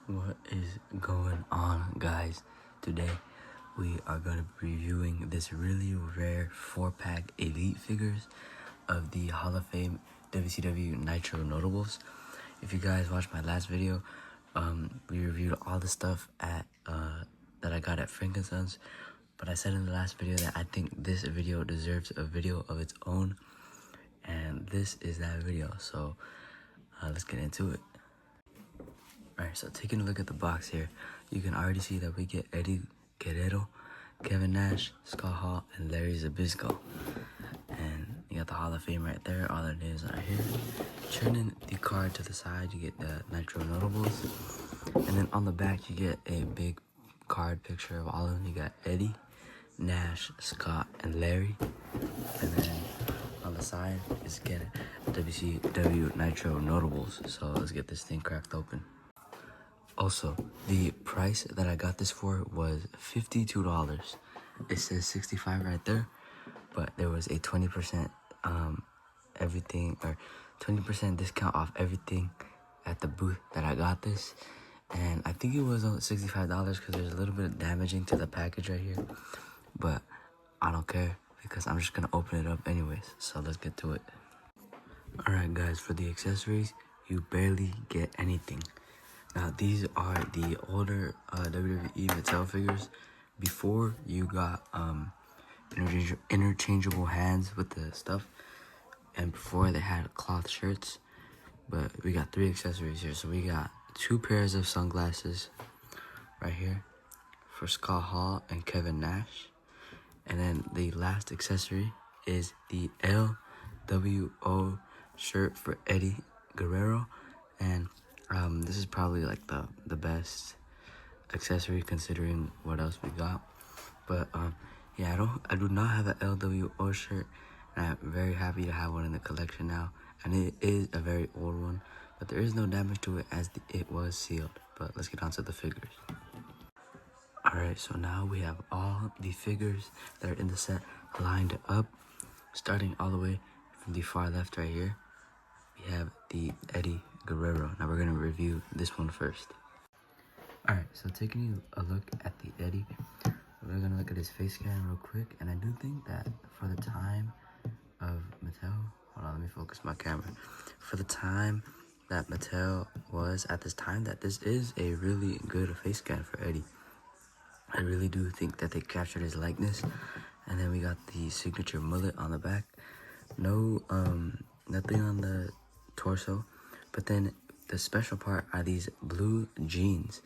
What is going on, guys? Today we are going to be reviewing this really rare 4-pack elite figures of the Hall of Fame WCW Nitro notables. If you guys watched my last video, we reviewed all the stuff at that I got at Frankensons, but I said in the last video that I think this video deserves a video of its own, and this is that video. So let's get into it. Alright, so taking a look at the box here, you can already see that we get Eddie Guerrero, Kevin Nash, Scott Hall, and Larry Zbyszko. And you got the Hall of Fame right there, all their names are here. Turning the card to the side, you get the Nitro notables. And then on the back, you get a big card picture of all of them. You got Eddie, Nash, Scott, and Larry. And then on the side is getting WCW Nitro notables. So let's get this thing cracked open. Also, the price that I got this for was $52. It says $65 right there, but there was a 20% everything, or 20% discount off everything at the booth that I got this. And I think it was $65 because there's a little bit of damaging to the package right here, but I don't care because I'm just gonna open it up anyways. So let's get to it. Alright guys, for the accessories, you barely get anything. Now, these are the older WWE Mattel figures. Before, you got interchangeable hands with the stuff. And before, they had cloth shirts. But we got 3 accessories here. So we got 2 pairs of sunglasses right here for Scott Hall and Kevin Nash. And then the last accessory is the LWO shirt for Eddie Guerrero. And this is probably like the best accessory considering what else we got. But yeah, I do not have an LWO shirt, and I'm very happy to have one in the collection now. And it is a very old one, but there is no damage to it as it was sealed. But let's get on to the figures. Alright, so now we have all the figures that are in the set lined up, starting all the way from the far left right here. We have the Eddie Guerrero. Now we're going to review this one first. Alright, so taking a look at the Eddie, we're going to look at his face scan real quick. And I do think that for the time of Mattel, hold on, let me focus my camera. For the time that Mattel was at this time, that this is a really good face scan for Eddie. I really do think that they captured his likeness. And then we got the signature mullet on the back. No, nothing on the torso, but then the special part are these blue jeans.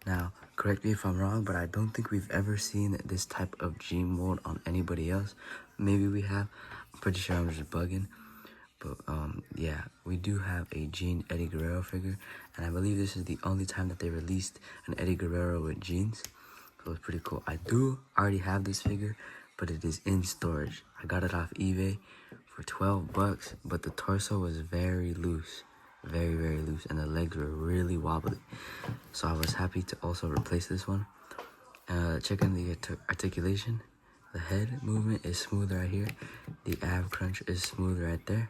Now, correct me if I'm wrong, but I don't think we've ever seen this type of jean mold on anybody else. Maybe we have. I'm pretty sure I'm just bugging. But yeah, we do have a jean Eddie Guerrero figure, and I believe this is the only time that they released an Eddie Guerrero with jeans. So it's pretty cool. I do already have this figure, but it is in storage. I got it off eBay for $12, but the torso was very loose, very loose, and the legs were really wobbly. So I was happy to also replace this one. Checking the articulation, the head movement is smooth right here. The ab crunch is smooth right there.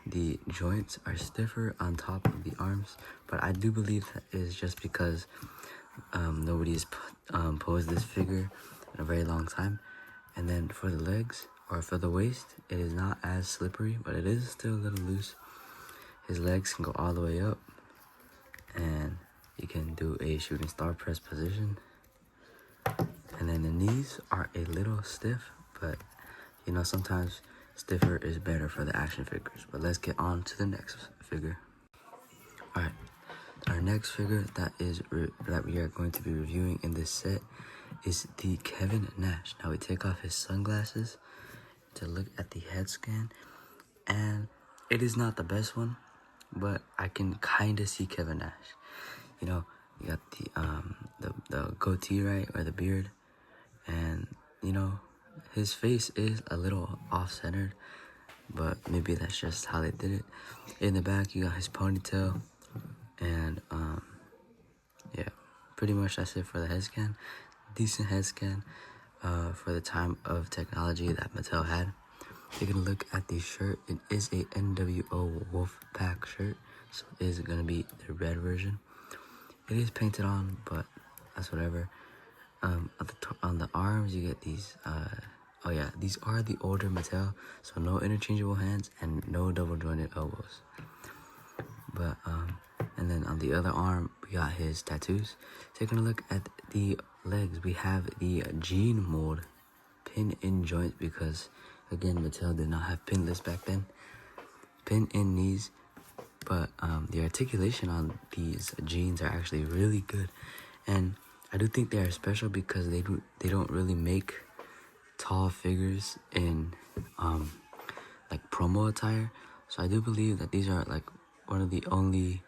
The joints are stiffer on top of the arms, but I do believe that is just because nobody's posed this figure in a very long time. And then for the legs, or for the waist, it is not as slippery, but it is still a little loose. His legs can go all the way up, and you can do a shooting star press position. And then the knees are a little stiff, but you know, sometimes stiffer is better for the action figures. But let's get on to the next figure. Alright, our next figure that we are going to be reviewing in this set is the Kevin Nash. Now we take off his sunglasses to look at the head scan, and it is not the best one, but I can kind of see Kevin Nash. You know, you got the goatee, right, or the beard, and you know, his face is a little off-centered, but maybe that's just how they did it. In the back, you got his ponytail, and yeah, pretty much that's it for the head scan. Decent head scan for the time of technology that Mattel had. Taking a look at the shirt, it is a NWO Wolfpack shirt, so it is going to be the red version. It is painted on, but that's whatever. On the arms, you get these. Oh yeah, these are the older Mattel, so no interchangeable hands and no double jointed elbows. But and then on the other arm, we got his tattoos. Taking a look at the legs, we have the jean mold pin-in joints because, again, Mattel did not have pinless back then. Pin-in knees, but the articulation on these jeans are actually really good, and I do think they are special because they don't really make tall figures in like promo attire. So I do believe that these are like one of the only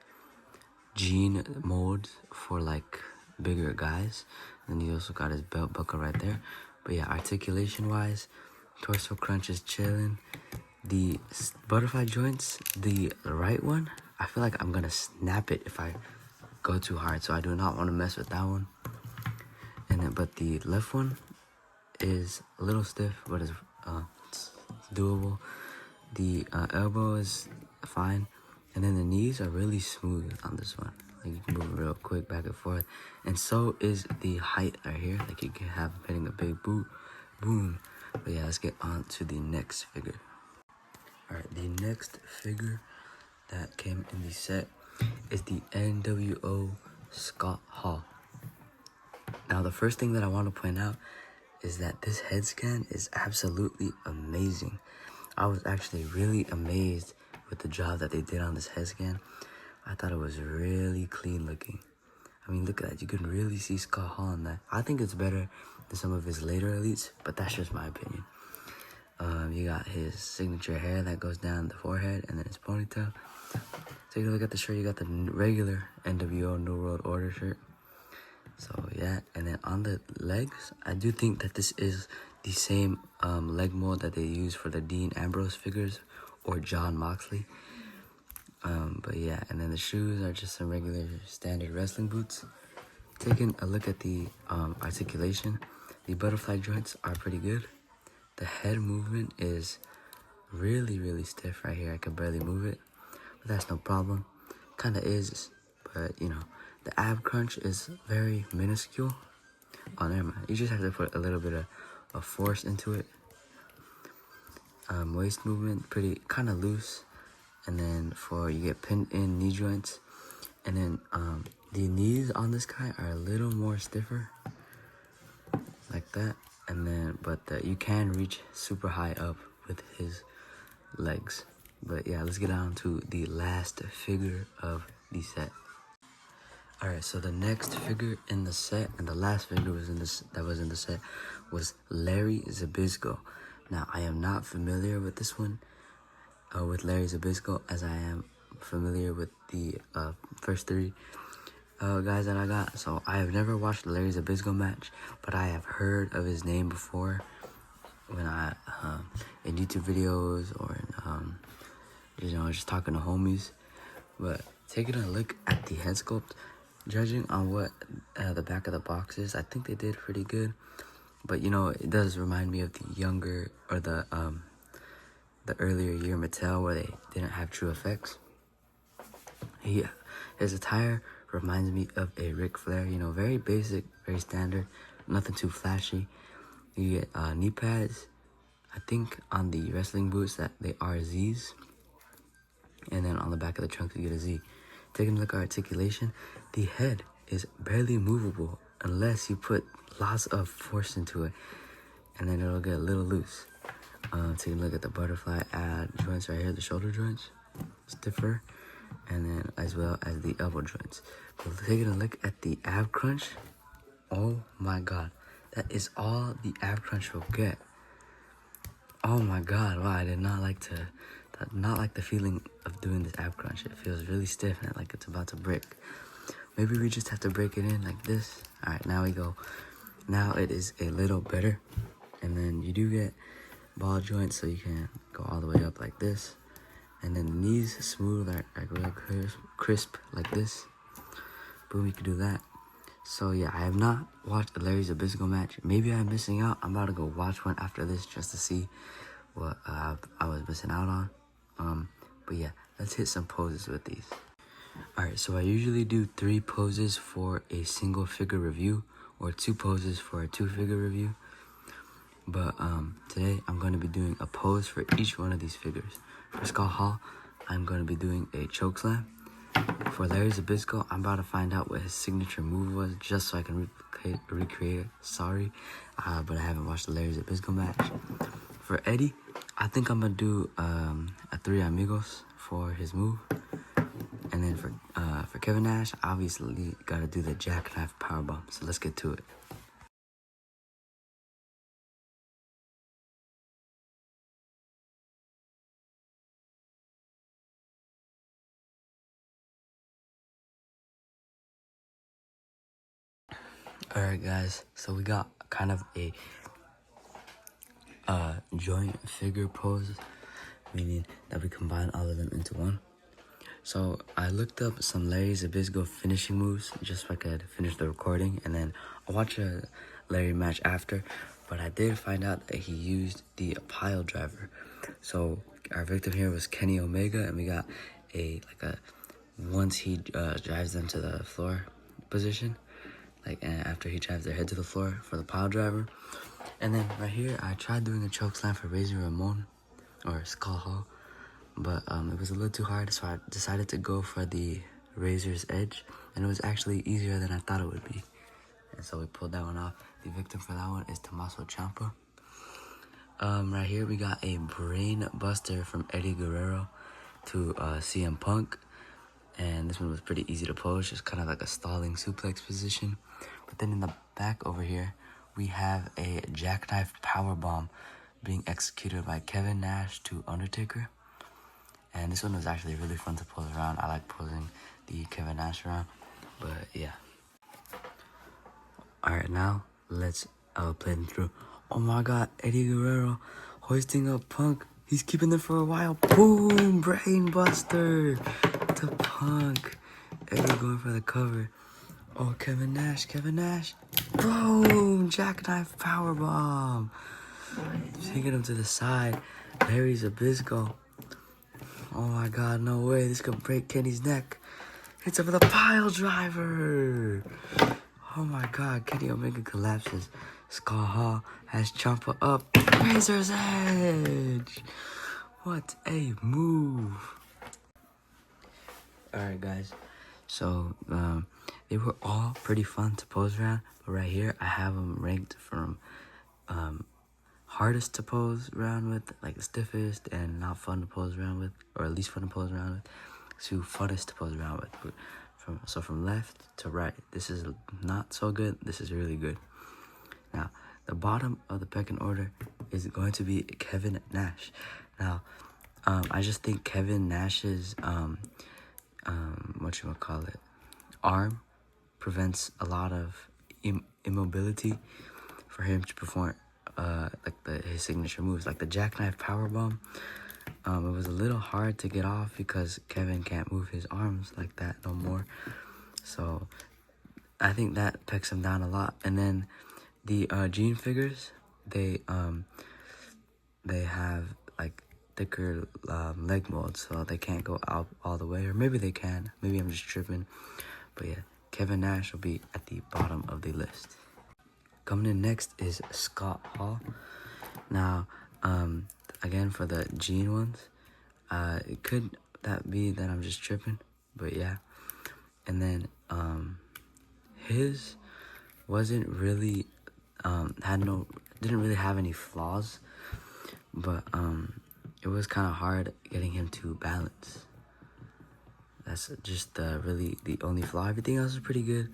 jean molds for like bigger guys. And he also got his belt buckle right there. But yeah, articulation wise, torso crunch is chilling. The butterfly joints, the right one, I feel like I'm gonna snap it if I go too hard, so I do not want to mess with that one. And then, but the left one is a little stiff, but it's doable. The elbow is fine, and then the knees are really smooth on this one. Like you can move it real quick back and forth, and so is the height right here. Like you can have hitting a big boot, boom. But yeah, let's get on to the next figure. All right, the next figure that came in the set is the NWO Scott Hall. Now, the first thing that I want to point out is that this head scan is absolutely amazing. I was actually really amazed with the job that they did on this head scan. I thought it was really clean looking. I mean, look at that. You can really see Scott Hall in that. I think it's better than some of his later elites, but that's just my opinion. You got his signature hair that goes down the forehead and then his ponytail. Take a look at the shirt. You got the regular NWO New World Order shirt. So yeah, and then on the legs, I do think that this is the same leg mold that they use for the Dean Ambrose figures or John Moxley. But yeah, and then the shoes are just some regular standard wrestling boots. Taking a look at the articulation, the butterfly joints are pretty good. The head movement is really stiff right here. I can barely move it, but that's no problem. Kinda is, but you know, the ab crunch is very minuscule. Oh, never mind. You just have to put a little bit of force into it. Waist movement, pretty kind of loose. And then you get pinned in knee joints. And then the knees on this guy are a little more stiffer. Like that. And then, but you can reach super high up with his legs. But yeah, let's get on to the last figure of the set. Alright, so the next figure in the set, and the last figure was in the set, was Larry Zbyszko. Now, I am not familiar with this one, with Larry Zbyszko, as I am familiar with the first three guys that I got. So I have never watched the Larry Zbyszko match, but I have heard of his name before when I in YouTube videos or in, just talking to homies. But taking a look at the head sculpt, judging on what the back of the box is, I think they did pretty good. But it does remind me of the younger or the earlier year Mattel where they didn't have true effects. His attire reminds me of a Ric Flair. Very basic, very standard, nothing too flashy. You get knee pads. I think on the wrestling boots that they are Z's, and then on the back of the trunk you get a Z. Taking a look at articulation, the head is barely movable unless you put lots of force into it, and then it'll get a little loose. Taking a look at the butterfly joints right here, the shoulder joints, stiffer, and then as well as the elbow joints. But taking a look at the ab crunch, oh my god, that is all the ab crunch will get. Oh my god, wow, I did not like the feeling of doing this ab crunch. It feels really stiff and like it's about to break. Maybe we just have to break it in like this. Alright, now we go. Now it is a little better. And then you do get ball joints, so you can go all the way up like this. And then the knees smooth, like real crisp like this. Boom, you can do that. So yeah, I have not watched a Larry Zbyszko match. Maybe I'm missing out. I'm about to go watch one after this just to see what I was missing out on. But yeah, let's hit some poses with these. Alright, so I usually do 3 poses for a single figure review or 2 poses for a 2-figure review. But today I'm going to be doing a pose for each one of these figures. For Scott Hall, I'm going to be doing a choke slam. For Larry Zbyszko, I'm about to find out what his signature move was just so I can recreate it. Sorry, but I haven't watched the Larry Zbyszko match. For Eddie, I think I'm going to do a 3 amigos for his move. And then for Kevin Nash, obviously got to do the jackknife powerbomb. So let's get to it. Alright guys, so we got kind of a joint figure pose, meaning that we combine all of them into one. So I looked up some Larry Zbyszko finishing moves just so I could finish the recording, and then I'll watch a Larry match after. But I did find out that he used the pile driver. So our victim here was Kenny Omega, and we got once he drives them to the floor position, after he drives their head to the floor for the pile driver. And then right here, I tried doing a choke slam for Razor Ramon or Skull Hall, but it was a little too hard, so I decided to go for the Razor's Edge, and it was actually easier than I thought it would be. And so we pulled that one off. The victim for that one is Tommaso Ciampa. Right here, we got a brain buster from Eddie Guerrero to CM Punk. And this one was pretty easy to pose, just kind of like a stalling suplex position. But then in the back over here, we have a jackknife powerbomb being executed by Kevin Nash to Undertaker. And this one was actually really fun to pose around. I like posing the Kevin Nash around, but yeah. Alright, now let's play them through. Oh my god, Eddie Guerrero hoisting up Punk. He's keeping them for a while. Boom! Brain buster to Punk. Eddie going for the cover. Oh, Kevin Nash. Boom! Jackknife powerbomb. Taking him to the side. Larry Zbyszko. Oh my god, no way. This could break Kenny's neck. Hits him with a pile driver. Oh my god, Kenny Omega collapses. Skull Hall has Ciampa up. Razor's Edge. What a move. Alright guys, so they were all pretty fun to pose around, but right here I have them ranked from hardest to pose around with, like the stiffest and not fun to pose around with, or at least fun to pose around with, to funnest to pose around with. From left to right, this is not so good, this is really good. Now, the bottom of the pecking order is going to be Kevin Nash. Now, I just think Kevin Nash's arm prevents a lot of immobility for him to perform his signature moves, like the jackknife powerbomb. It was a little hard to get off because Kevin can't move his arms like that no more. So I think that pecks him down a lot. And then the Gene figures, they have like thicker leg molds, so they can't go out all the way, or maybe they can. Maybe I'm just tripping. But yeah, Kevin Nash will be at the bottom of the list. Coming in next is Scott Hall. Now, again, for the Gene ones, it could be that I'm just tripping, but yeah. And then his wasn't really didn't really have any flaws, but it was kind of hard getting him to balance. That's just really the only flaw. Everything else is pretty good.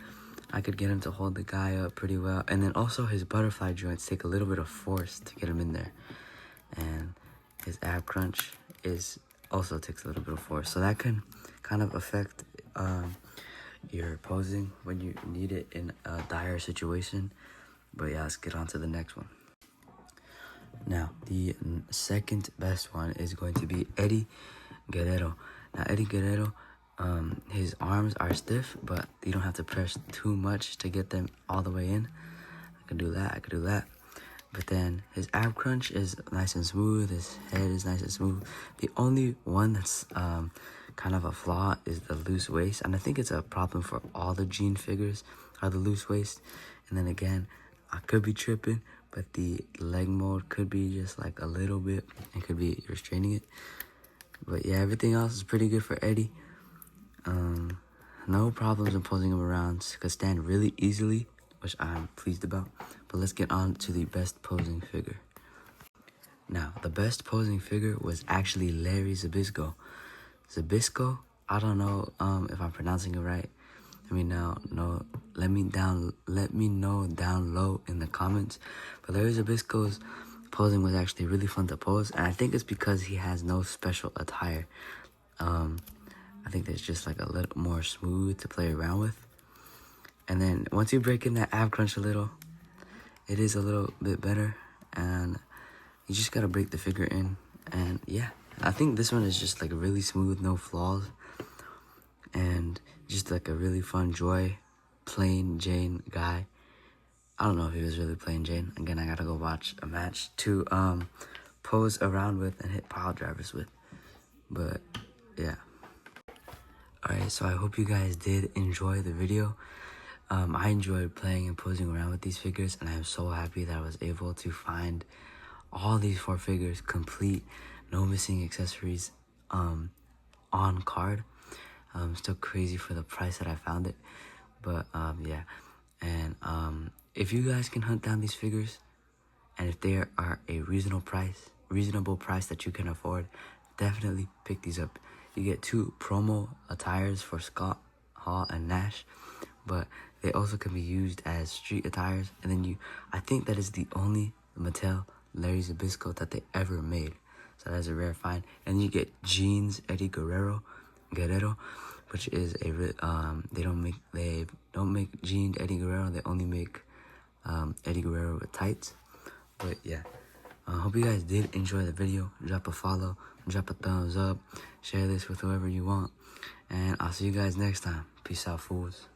I could get him to hold the guy up pretty well. And then also his butterfly joints take a little bit of force to get him in there. And his ab crunch also takes a little bit of force. So that can kind of affect your posing when you need it in a dire situation. But yeah, let's get on to the next one. Now, the second best one is going to be Eddie Guerrero. Now, Eddie Guerrero, his arms are stiff, but you don't have to press too much to get them all the way in. I can do that. But then his ab crunch is nice and smooth. His head is nice and smooth. The only one that's kind of a flaw is the loose waist, and I think it's a problem for all the Gene figures are the loose waist. And then again, I could be tripping, but the leg mold could be just like a little bit and could be restraining it. But yeah, everything else is pretty good for Eddie. No problems in posing him around. Could stand really easily, which I'm pleased about. But let's get on to the best posing figure. Now, the best posing figure was actually Larry Zbyszko. Zbyszko, I don't know if I'm pronouncing it right. Let me know down low in the comments. But Larry Zbyszko's posing was actually really fun to pose, and I think it's because he has no special attire. I think it's just like a little more smooth to play around with. And then once you break in that ab crunch a little, it is a little bit better, and you just gotta break the figure in. And yeah, I think this one is just like really smooth, no flaws, and just like a really fun joy, plain Jane guy. I don't know if he was really plain Jane. Again, I gotta go watch a match to pose around with and hit pile drivers with. But yeah. Alright, so I hope you guys did enjoy the video. I enjoyed playing and posing around with these figures, and I'm so happy that I was able to find all these 4 figures complete, no missing accessories on card. Still crazy for the price that I found it, but yeah. And if you guys can hunt down these figures, and if they are a reasonable price that you can afford, definitely pick these up. You get 2 promo attires for Scott Hall and Nash, but they also can be used as street attires. And then I think that is the only Mattel Larry Zbyszko that they ever made, so that is a rare find. And you get Gene's Eddie Guerrero, which is a they don't make Gene Eddie Guerrero. They only make Eddie Guerrero with tights. But yeah, hope you guys did enjoy the video. Drop a follow, drop a thumbs up, share this with whoever you want, and I'll see you guys next time. Peace out, fools.